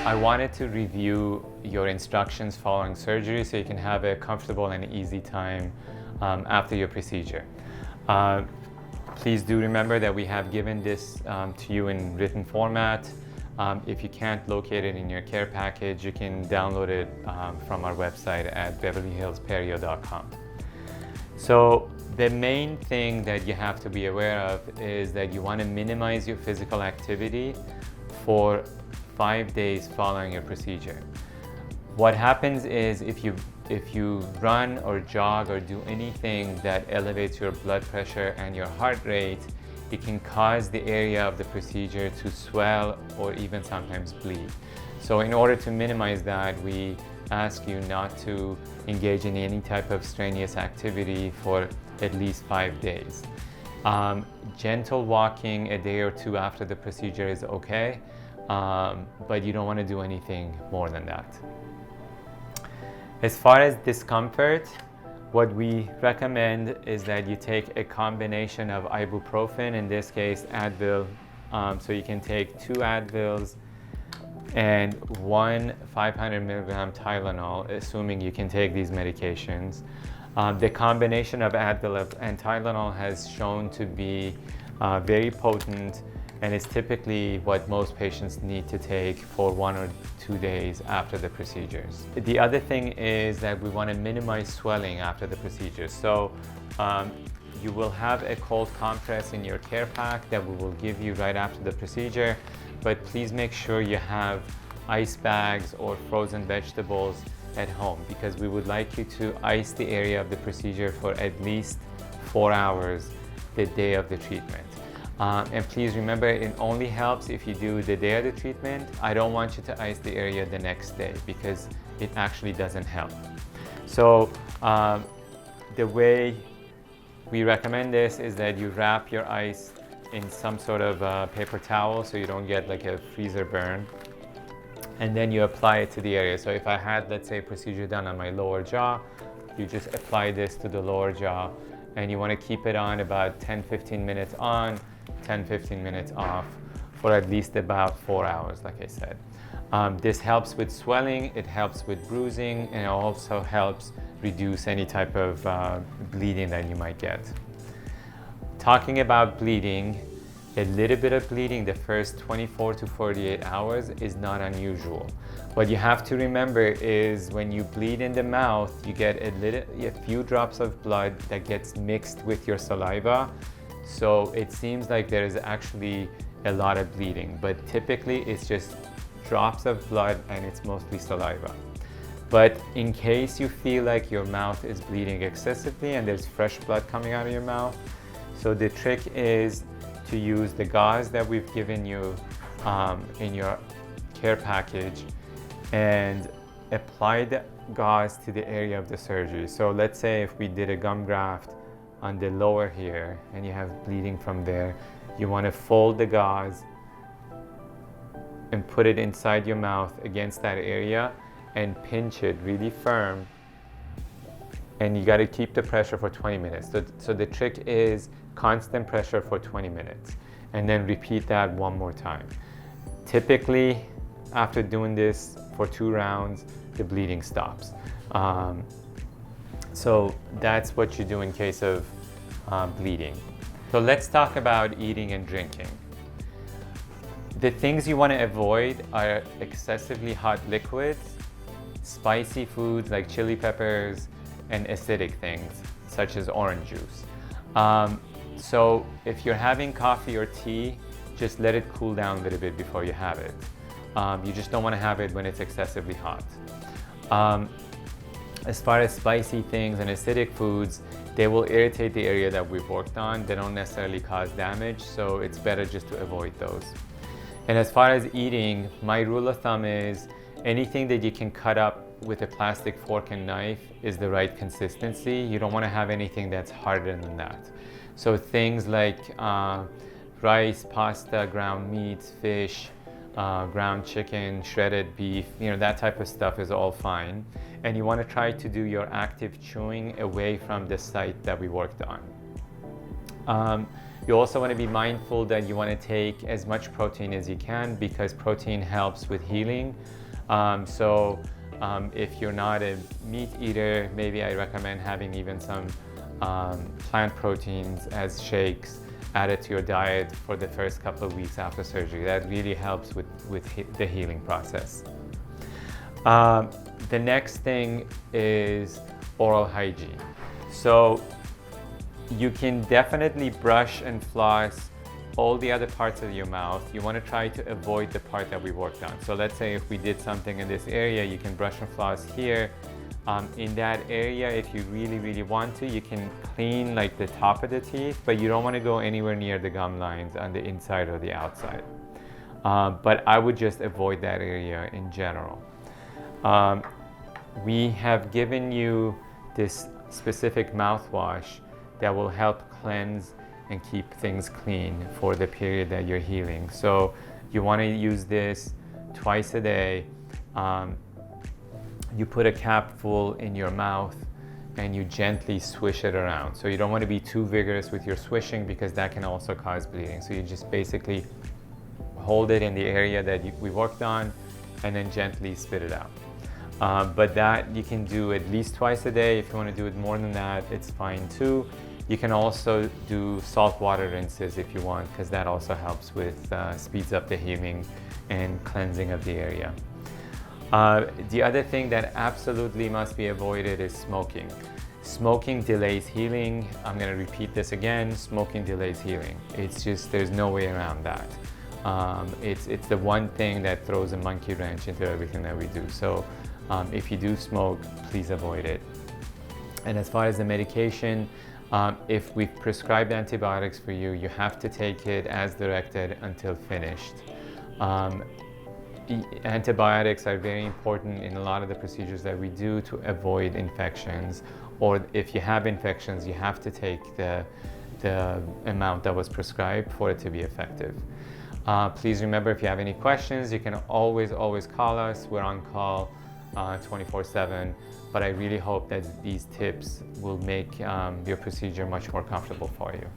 I wanted to review your instructions following surgery so you can have a comfortable and easy time after your procedure. Please do remember that we have given this to you in written format. If you can't locate it in your care package, you can download it from our website at beverlyhillsperio.com. So the main thing that you have to be aware of is that you want to minimize your physical activity for 5 days following your procedure. What happens is if you run or jog or do anything that elevates your blood pressure and your heart rate, it can cause the area of the procedure to swell or even sometimes bleed. So in order to minimize that, we ask you not to engage in any type of strenuous activity for at least 5 days. Gentle walking a day or two after the procedure is okay, but you don't want to do anything more than that. As far as discomfort, what we recommend is that you take a combination of ibuprofen, in this case Advil, so you can take 2 Advils and 1 500 milligram Tylenol, assuming you can take these medications. The combination of Advil and Tylenol has shown to be very potent, and is typically what most patients need to take for 1 or 2 days after the procedures. The other thing is that we want to minimize swelling after the procedure. So you will have a cold compress in your care pack that we will give you right after the procedure, but please make sure you have ice bags or frozen vegetables at home, because we would like you to ice the area of the procedure for at least 4 hours the day of the treatment. And please remember, it only helps if you do the day of the treatment. I don't want you to ice the area the next day because it actually doesn't help. So the way we recommend this is that you wrap your ice in some sort of paper towel so you don't get like a freezer burn, and then you apply it to the area. So if I had, let's say, a procedure done on my lower jaw, you just apply this to the lower jaw, and you want to keep it on about 10-15 minutes on, 10-15 minutes off for at least about 4 hours, like I said. This helps with swelling, it helps with bruising, and it also helps reduce any type of bleeding that you might get. Talking about bleeding, a little bit of bleeding the first 24 to 48 hours is not unusual. What you have to remember is when you bleed in the mouth, you get a few drops of blood that gets mixed with your saliva. So it seems like there is actually a lot of bleeding, but typically it's just drops of blood and it's mostly saliva. But in case you feel like your mouth is bleeding excessively and there's fresh blood coming out of your mouth, so the trick is to use the gauze that we've given you in your care package and apply the gauze to the area of the surgery. So let's say if we did a gum graft on the lower here and you have bleeding from there, you want to fold the gauze and put it inside your mouth against that area and pinch it really firm, and you got to keep the pressure for 20 minutes. So the trick is constant pressure for 20 minutes, and then repeat that one more time. Typically after doing this for 2 rounds, the bleeding stops. So that's what you do in case of bleeding. So let's talk about eating and drinking. The things you want to avoid are excessively hot liquids, spicy foods like chili peppers, and acidic things such as orange juice. So if you're having coffee or tea, just let it cool down a little bit before you have it. You just don't want to have it when it's excessively hot. As far as spicy things and acidic foods, they will irritate the area that we've worked on. They don't necessarily cause damage, so it's better just to avoid those. And as far as eating, my rule of thumb is anything that you can cut up with a plastic fork and knife is the right consistency. You don't want to have anything that's harder than that. So things like rice, pasta, ground meats, fish, ground chicken, shredded beef, that type of stuff is all fine. And you want to try to do your active chewing away from the site that we worked on. You also want to be mindful that you want to take as much protein as you can, because protein helps with healing. If you're not a meat eater, maybe I recommend having even some plant proteins as shakes added to your diet for the first couple of weeks after surgery. That really helps with the healing process. The next thing is oral hygiene. So you can definitely brush and floss all the other parts of your mouth. You want to try to avoid the part that we worked on. So let's say if we did something in this area, you can brush and floss here. In that area, if you really want to, you can clean like the top of the teeth, but you don't want to go anywhere near the gum lines on the inside or the outside. But I would just avoid that area in general. We have given you this specific mouthwash that will help cleanse and keep things clean for the period that you're healing. So you want to use this twice a day. You put a capful in your mouth and you gently swish it around. So you don't want to be too vigorous with your swishing, because that can also cause bleeding. So you just basically hold it in the area that we worked on and then gently spit it out. But that you can do at least twice a day. If you want to do it more than that, it's fine too. You can also do salt water rinses if you want, because that also helps with, speeds up the healing and cleansing of the area. The other thing that absolutely must be avoided is smoking. Smoking delays healing. I'm going to repeat this again. Smoking delays healing. It's just, there's no way around that. It's the one thing that throws a monkey wrench into everything that we do. So if you do smoke, please avoid it. And as far as the medication, if we've prescribed antibiotics for you, you have to take it as directed until finished. Antibiotics are very important in a lot of the procedures that we do to avoid infections, or if you have infections, you have to take the amount that was prescribed for it to be effective. Please remember, if you have any questions, you can always call us. We're on call 24/7, but I really hope that these tips will make your procedure much more comfortable for you.